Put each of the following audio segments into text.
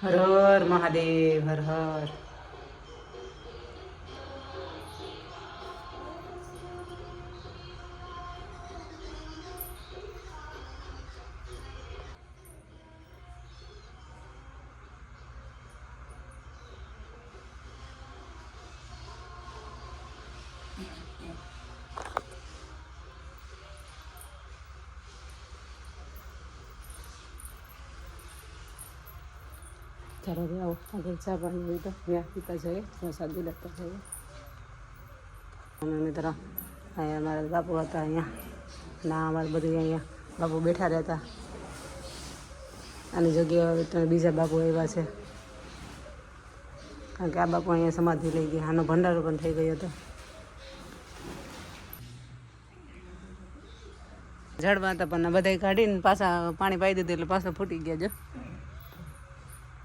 હર હર મહાદેવ, હર હર. ચાલો હવે આવો આગળ ચા પાણી હોય તો ત્યાં પીતા જઈએ, પ્રસાદી લેતા જઈએ. અમે મિત્રો અહીંયા અમારા બાપુ હતા, અહીંયા ના અમારે બધું અહીંયા બાપુ બેઠા રહેતા. આની જગ્યાએ તમે બીજા બાપુ આવ્યા છે, કારણ કે આ બાપુ અહીંયા સમાધિ લઈ ગયા. આનો ભંડારો પણ થઈ ગયો હતો. ઝાડવા હતા પણ બધા કાઢીને પાછા પાણી પાઈ દીધું એટલે પાછા ફૂટી ગયા. જો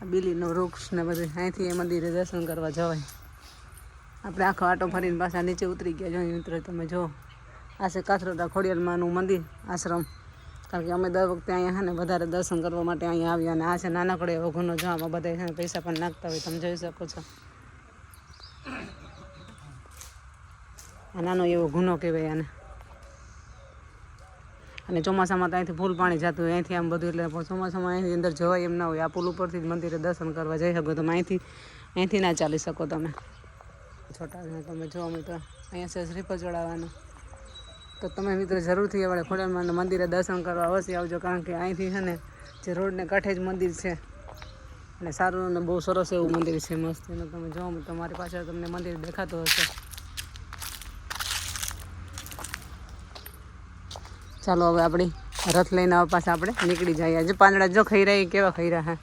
બીલીનો વૃક્ષ ને બધું અહીંથી એ મંદિરે દર્શન કરવા જવાય. આપણે આખો આટો ફરીને પાછા નીચે ઉતરી ગયા. જો મિત્રો તમે જો આ છે કાથરોડા ખોડિયારમાંનું મંદિર આશ્રમ. કારણ કે અમે દર વખતે અહીંયા છે ને વધારે દર્શન કરવા માટે અહીંયા આવ્યા. અને આ છે નાનકડો એવો ગુનો, જો આમાં બધા છે ને પૈસા પણ નાખતા હોય, તમે જોઈ શકો છો. આ નાનો એવો ગુનો કહેવાય આને. અને ચોમાસામાં તો અહીંથી ફૂલ પાણી જતું હોય અહીંથી આમ બધું, એટલે ચોમાસામાં અહીંથી અંદર જવાય એમ ના હોય. આ પુલ ઉપરથી જ મંદિરે દર્શન કરવા જઈ શકો તમે. અહીંથી ના ચાલી શકો તમે. છોટા તમે જો મિત્રો અહીંયા છે શ્રીફળ ચડાવવાનું. તો તમે મિત્રો જરૂરથી આપણે ખોડિયારમાંના મંદિરે દર્શન કરવા અવશ્ય આવજો, કારણ કે અહીંથી છે ને જે રોડને કાંઠે જ મંદિર છે અને સારું અને બહુ સરસ એવું મંદિર છે, મસ્ત. એનું તમે જો તમારી પાછળ તમને મંદિર દેખાતું હશે. ચાલો હવે આપણી રથ લઈને પાછા આપણે નીકળી જઈએ. આજે પાંદડા જો ખાઈ રહ્યા, કેવા ખાઈ રહ્યા હે.